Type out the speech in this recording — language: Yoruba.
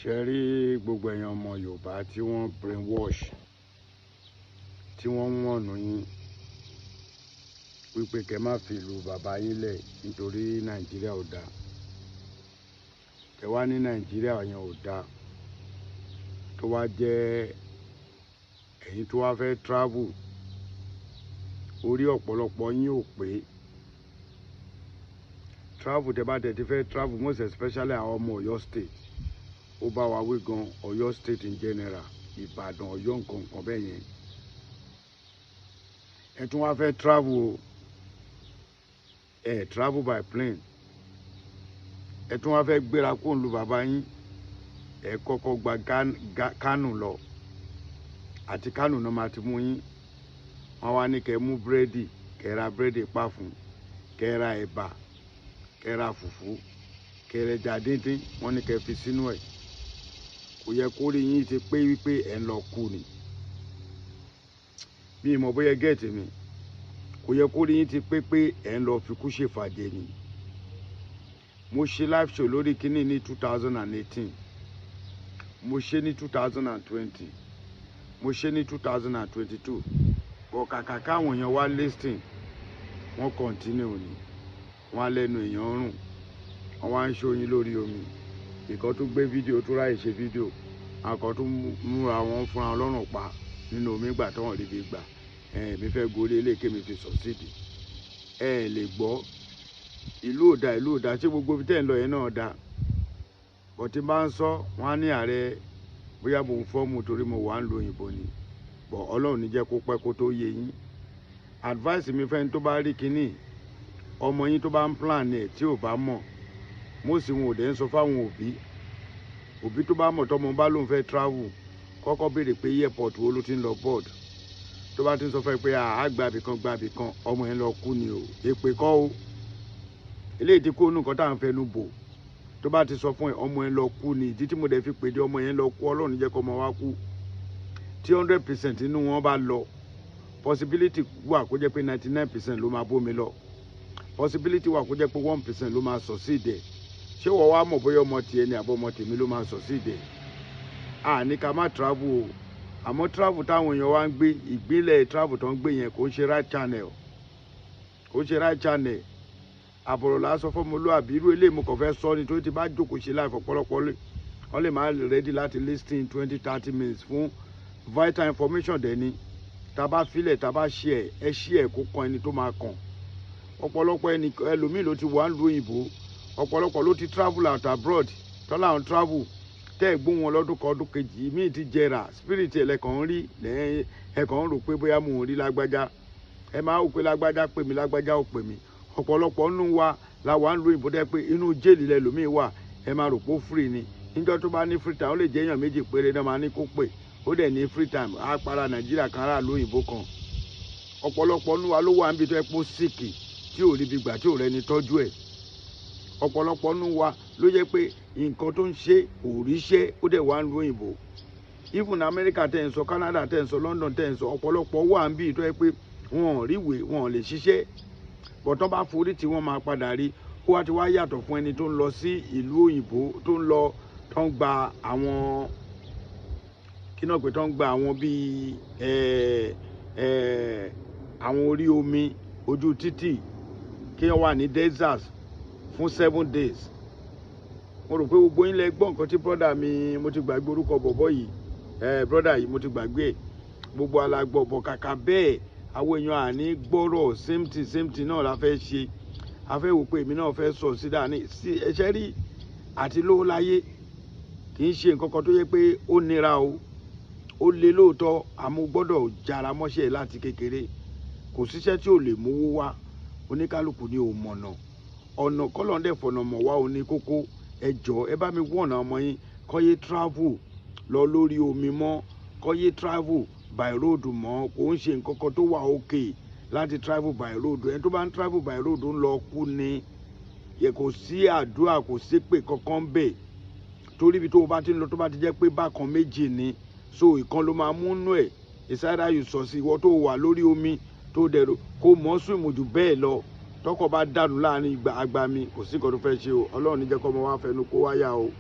ṣe rí gbogbo èèyàn ọmọ Yorùbá tí wọ́n brainwash tí wọ́n ń wọ̀nù yín wípé kẹ́ má fi ìlú bàbá yín lẹ̀ nítorí Nàìjíríà ò dáa. Kẹ́ wá ní Nàìjíríà yẹn ò dáa tó wá jẹ́ ẹ̀yin tó wá fẹ́ travel orí ọ̀pọ̀lọpọ̀ yín ò pé. Travel tẹ́ bá tẹ́ ti fẹ́ travel most especially àwọn ọmọ Ọ̀yọ́ state ó bá wa wí gan Ọ̀yọ́ state in general Ìbàdàn Ọ̀yọ́ nǹkan bẹ́ẹ̀ yẹn. Ẹ tún wá fẹ́ travel o travel by plane. Ẹ tún wá fẹ́ gbéra kó ń lu bàbá yín ẹ kọ́kọ́ gba Kánò lọ àti Kánò náà máa ti mú yín. Wọ́n wá ní kẹ́ mú búrẹ́dì kẹ́ ra búrẹ́dì pa fún kẹ́ ra ẹ̀bà kẹ́ ra fùfú kẹ́ ra ẹja díndín wọ́n ní kẹ́ fi sínú ẹ̀. Kò yẹ kó rí yín ti pé wípé ẹ̀ ń lọ kú ni. Bí ìmọ̀ bóyá gẹ̀ẹ́tì mi kò yẹ kó rí yín ti pé pé ẹ̀ ń lọ fi kú ṣèfàjẹ ni. Mo ṣe live show lórí kíní ní 2018 mo ṣe ní 2020 mo ṣe ní 2022 bọ̀ kàkà káwọn èèyàn wá listing wọ́n continue ni wọ́n á lẹ́nu èèyàn rùn wọ́n wá ń ṣóyin lórí omi. Ìkan tó gbé fídíò tó ráyè ṣe fídíò àkọ́ tó múra wọn fúnra lọ́rùn pa nínú omi gbà tó wọ́n rí bí gbà mi fẹ́ gorí eléèké mi fi succeed. Lè gbọ́ ìlú ò dá ṣé gbogbo ibi tẹ́ ń lọ yẹn náà dá. Bọ̀ tí bá ń sọ wọ́n á ní ààrẹ bóyá mo ń fọ́ọ̀mù torí mo wà ń lo òyìnbó ni. Bọ̀ Ọlọ́run ní jẹ́ kó pẹ́ kó tó yé yín. Advice mi fẹ́ni tó bá rí kíní ọmọ yín tó bá ń plan ẹ̀ tí ò bá mọ̀ mo sì wọn ò dẹ̀ ń sọ fáwọn òbí tó bá mọ̀ tọ́mọ bá lóun fẹ́ travel kọ́kọ́ béèrè pé airport wo ló ti ń lọ board. Tó bá ti ń sọ fẹ́ pé gbàbì kan ọmọ yẹn lọ kú ni o èpè kọ́ o. Eléyìí ti kó nù nǹkan tá à ń fẹnu bò. Tó bá ti sọ fún ẹ ọmọ yẹn lọ kú ni ìdí tí mo dẹ̀ fi pèdè ọmọ yẹn lọ kú Ọlọ́run jẹ́ kó ọmọ wa kú. Tí 100% inú wọn bá lọ possibility wà kó jẹ́ pé 99% ló máa bómi lọ. Possibility wà kó jẹ́ pé 1% ló máa succeed ẹ̀. Ṣé wọ́n wá mọ̀ bóyá ọmọ tiẹ̀ ni àbọ̀ ọmọ tèmi ló máa succeed ẹ̀? Ní ká má travel o. Àmọ́ travel táwọn èèyàn wá ń gbé ìgbélẹ̀ travel tó ń gbé yẹn kò ń ṣe right channel. Kò ń ṣe right channel. Àbọ̀rọ̀ lásán fọ́mọlúàbí irú eléyìí mo kàn fẹ́ sọ ni tó ti bá jókòó ṣe láì fọ̀pọ̀lọpọ̀ wọ́n lè máa ready láti listen 20-30 minutes fún vital information dẹ̀ ni. Tá bá filẹ̀ tá bá share ẹ share kó kan ẹni tó máa kàn. Ọ̀pọ̀lọpọ̀ ẹlòmíì ló ti wà ń lu òyìnbó ọ̀pọ̀lọpọ̀ ló ti travel out abroad tọ́lá àwọn travel tẹ́ ẹ̀ gbóhùn wọn lọ́dún kan ọdún kejì míì ti jẹrà spirit ẹlẹ́kàn ń rí ẹ̀kàn ń rò pé bóyá mò ń rí lágbájá ẹ máa wò pé lágbájá pè mí lágbájá ò pè mí. Ọ̀pọ̀lọpọ̀ nínú wa la wà ń lu òyìnbó dẹ́ pé inú jẹ́ẹ̀lì lẹ́lòmíì wà ẹ máa rò pé ó free ni. Níjọ́ tó bá ní free time ó lè jẹ́ èèyàn méjì péré náà máa ní kó pè ó dẹ̀ ní free time á para Nàìjíríà kan ará lóyìnbó kan. Ọ̀pọ̀lọpọ̀ nínú wa ló wà níbi tó ẹ pé ó sìkì tí ò rí bí gbà tí ò rẹni tọ́jú ẹ̀. Ọ̀pọ̀lọpọ̀ nínú wa ló jẹ́ pé nǹkan tó ń ṣe kò ríṣẹ́ ó dẹ̀ wá ń lu òyìnbó. Even America tẹ̀ ń sọ Canada tẹ̀ ń sọ London tẹ̀ ń sọ ọ̀pọ̀lọpọ̀ wà ń bí tó ẹ pé wọn ò ríwèé wọn ò lè ṣiṣẹ́. Bọ̀tọ́ bá forí tí wọ́n máa padà rí ó wá ti wá yàtọ̀ fún ẹni tó ń lọ sí ìlú òyìnbó tó ń lọ tó ń gba àwọn kí náà pé tó ń gba àwọn bíi àwọn orí omi ojú títì kí wọ́n wà ní desert fún 7 days. Mo rò pé gbogbo yín lẹ gbọ́ nǹkan tí brother mi mo ti gbàgbé orúkọ bọ̀bọ̀ yìí brother yìí mo ti gbàgbé gbogbo alágbọ̀ bọ̀ kàkà bẹ́ẹ̀ àwọn èèyàn àní gbọ́rọ̀ same thing náà la fẹ́ ṣe. A fẹ́ wò pé èmi náà fẹ́ sọ sí dáa ní ẹṣẹ́ rí àti lówó láyé kì í ṣe nǹkan kan tó yẹ pé ó nira o ó le lóòótọ́ àmọ́ gbọ́dọ̀ jára mọ́ṣẹ́ láti kékeré. Kò síṣẹ́ tí ò lè mówó wá oníkálukú ni ò mọ̀nà ọ̀nà kọ́lọ́ndẹ̀ fọ̀nà mọ̀ wá òní kókó. Ẹ jọ̀ọ́ ẹ bá mi wọ̀nà ọmọ yín kó yé travel lọ lórí omi mọ́ kó yé travel by road mọ́ kò ń ṣe nǹkan kan tó wà okay láti travel by road. Ẹni tó bá ń travel by road ń lọ kú ni. Yẹ kò sí àdúrà kò sí pé kankan bẹ́ẹ̀ torí ibi tó o bá ti ń lọ tó bá ti jẹ́ pé bákan méjì ni so ìkan ló máa mú nú ẹ̀. Ìsáyédá yìí sọ sí ìwọ tó wà lórí omi tó dẹ̀rọ kó mọ́ swim jù bẹ́ẹ̀ lọ tọkọ bá dànù láàrin àgbà mi kò sí nǹkan tó fẹ́ ṣe o. Ọlọ́run ní jẹ́ kó ọmọ wa fẹnu kó wáyà o.